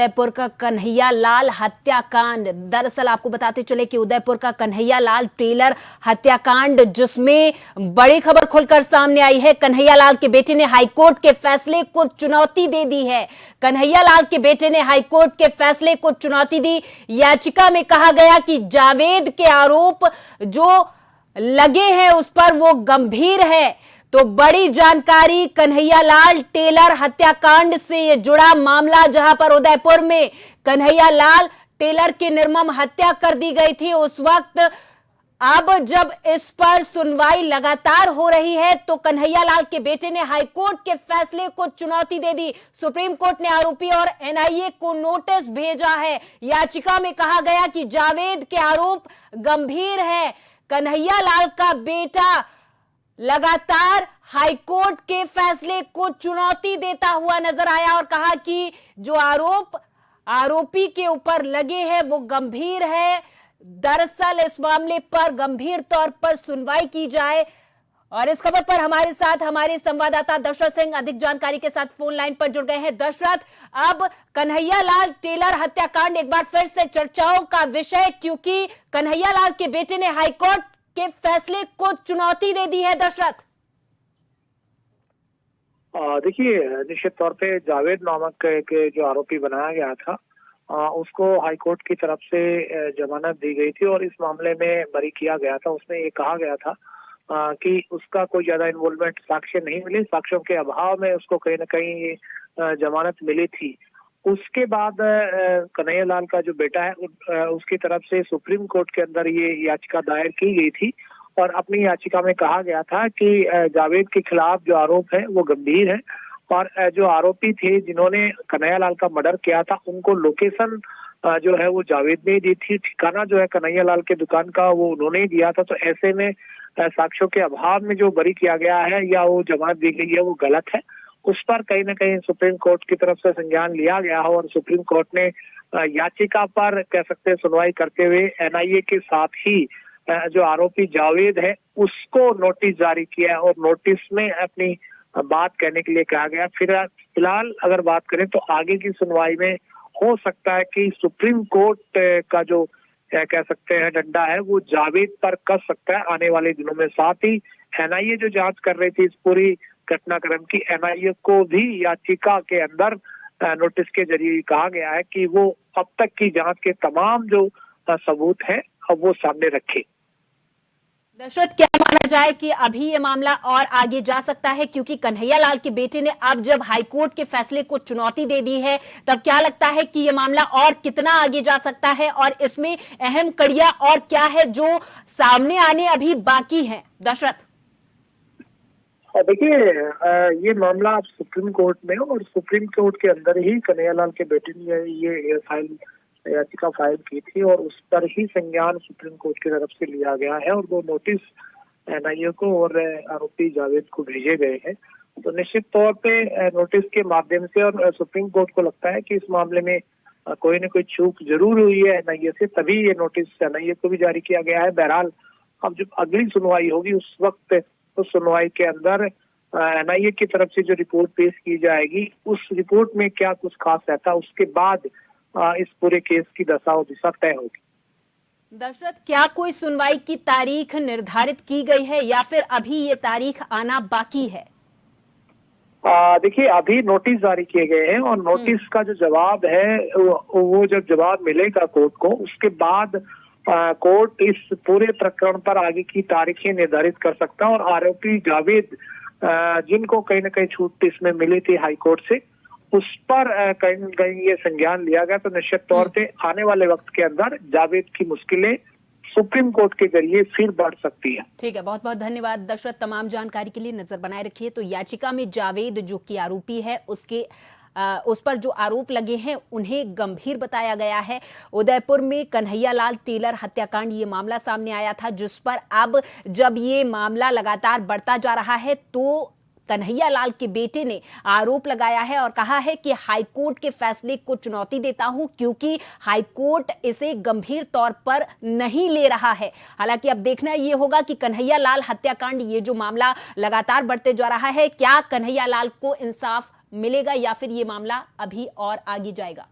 उदयपुर का कन्हैया लाल हत्याकांड। दरअसल आपको बताते चले कि उदयपुर का कन्हैया लाल टेलर हत्याकांड, जिसमें बड़ी खबर खुलकर सामने आई है। कन्हैया लाल के बेटे ने हाईकोर्ट के फैसले को चुनौती दे दी है। कन्हैया लाल के बेटे ने हाईकोर्ट के फैसले को चुनौती दी। याचिका में कहा गया कि जावेद के आरोप जो लगे हैं उस पर वो गंभीर है। तो बड़ी जानकारी, कन्हैया लाल टेलर हत्याकांड से ये जुड़ा मामला, जहां पर उदयपुर में कन्हैया लाल टेलर की निर्मम हत्या कर दी गई थी, उस वक्त अब जब इस पर सुनवाई लगातार हो रही है तो कन्हैया लाल के बेटे ने हाईकोर्ट के फैसले को चुनौती दे दी। सुप्रीम कोर्ट ने आरोपी और एनआईए को नोटिस भेजा है। याचिका में कहा गया कि जावेद के आरोप गंभीर है। कन्हैया लाल का बेटा लगातार हाईकोर्ट के फैसले को चुनौती देता हुआ नजर आया और कहा कि जो आरोपी के ऊपर लगे हैं वो गंभीर है। दरअसल इस मामले पर गंभीर तौर पर सुनवाई की जाए। और इस खबर पर हमारे साथ हमारे संवाददाता दशरथ सिंह अधिक जानकारी के साथ फोन लाइन पर जुड़ गए हैं। दशरथ, अब कन्हैया लाल टेलर हत्याकांड एक बार फिर से चर्चाओं का विषय, क्योंकि कन्हैया लाल के बेटे ने हाईकोर्ट के फैसले को चुनौती दे दी है। दशरथ, देखिए, निश्चित तौर पे जावेद नामक एक जो आरोपी बनाया गया था, उसको हाईकोर्ट की तरफ से जमानत दी गई थी और इस मामले में बरी किया गया था। उसमें ये कहा गया था कि उसका कोई ज्यादा इन्वॉल्वमेंट, साक्ष्य नहीं मिले, साक्ष्यों के अभाव में उसको कहीं ना कहीं जमानत मिली थी। उसके बाद कन्हैया लाल का जो बेटा है उसकी तरफ से सुप्रीम कोर्ट के अंदर ये याचिका दायर की गई थी और अपनी याचिका में कहा गया था कि जावेद के खिलाफ जो आरोप है वो गंभीर है और जो आरोपी थे जिन्होंने कन्हैया लाल का मर्डर किया था उनको लोकेशन जो है वो जावेद ने दी थी, ठिकाना जो है कन्हैया लाल के दुकान का वो उन्होंने ही दिया था। तो ऐसे में साक्ष्यों के अभाव में जो बरी किया गया है या वो जमानत दी गई है वो गलत है। उस पर कहीं ना कहीं सुप्रीम कोर्ट की तरफ से संज्ञान लिया गया है और सुप्रीम कोर्ट ने याचिका पर कह सकते हैं सुनवाई करते हुए एनआईए के साथ ही जो आरोपी जावेद है उसको नोटिस जारी किया है और नोटिस में अपनी बात कहने के लिए कहा गया। फिलहाल अगर बात करें तो आगे की सुनवाई में हो सकता है कि सुप्रीम कोर्ट का जो कह सकते हैं डंडा है वो जावेद पर कस सकता है आने वाले दिनों में। साथ ही एनआईए जो जांच कर रही थी इस पूरी घटनाक्रम की, एनआईए को भी याचिका के अंदर नोटिस के जरिए कहा गया है कि वो अब तक की जांच के तमाम जो सबूत है अब वो सामने रखे। दशरथ, क्या माना जाए कि अभी ये मामला और आगे जा सकता है, क्योंकि कन्हैया लाल के बेटे ने अब जब हाईकोर्ट के फैसले को चुनौती दे दी है, तब क्या लगता है कि ये मामला और कितना आगे जा सकता है और इसमें अहम कड़ियां और क्या है जो सामने आने अभी बाकी है? दशरथ, देखिए, ये मामला अब सुप्रीम कोर्ट में और सुप्रीम कोर्ट के अंदर ही कन्हैया लाल के बेटे ने ये याचिका फाइल की थी और उस पर ही संज्ञान सुप्रीम कोर्ट की तरफ से लिया गया है और वो नोटिस एनआईए को और आरोपी जावेद को भेजे गए हैं। तो निश्चित तौर पे नोटिस के माध्यम से और सुप्रीम कोर्ट को लगता है कि इस मामले में कोई न कोई चूक जरूर हुई है एनआईए से, तभी ये नोटिस एनआईए को भी जारी किया गया है। बहरहाल अब जब अगली सुनवाई होगी उस वक्त उस सुनवाई के अंदर एनआईए की तरफ से जो रिपोर्ट पेश की जाएगी उस रिपोर्ट में क्या कुछ खास रहता है, उसके बाद इस पूरे केस की दशा और दिशा तय होगी। दशरथ, क्या कोई सुनवाई की तारीख निर्धारित की गई है या फिर अभी ये तारीख आना बाकी है? देखिए, अभी नोटिस जारी किए गए हैं और नोटिस का जो जवाब है वो जब जवाब मिलेगा कोर्ट को, उसके बाद कोर्ट इस पूरे प्रकरण पर आगे की तारीखें निर्धारित कर सकता है और आरोपी जावेद जिनको कहीं ना कहीं छूट इसमें मिली थी हाईकोर्ट से, उस पर कहीं न कहीं ये संज्ञान लिया गया। तो निश्चित तौर पे आने वाले वक्त के अंदर जावेद की मुश्किलें सुप्रीम कोर्ट के जरिए फिर बढ़ सकती है। ठीक है, बहुत बहुत धन्यवाद दशरथ, तमाम जानकारी के लिए। नजर बनाए रखिए। तो याचिका में जावेद जो कि आरोपी है उस पर जो आरोप लगे हैं उन्हें गंभीर बताया गया है। उदयपुर में कन्हैया लाल टेलर हत्याकांड ये मामला सामने आया था, जिस पर अब जब ये मामला लगातार बढ़ता जा रहा है तो कन्हैया लाल के बेटे ने आरोप लगाया है और कहा है कि हाईकोर्ट के फैसले को चुनौती देता हूं क्योंकि हाईकोर्ट इसे गंभीर तौर पर नहीं ले रहा है। हालांकि अब देखना यह होगा कि कन्हैया लाल हत्याकांड ये जो मामला लगातार बढ़ते जा रहा है, क्या कन्हैया लाल को इंसाफ मिलेगा या फिर ये मामला अभी और आगे जाएगा।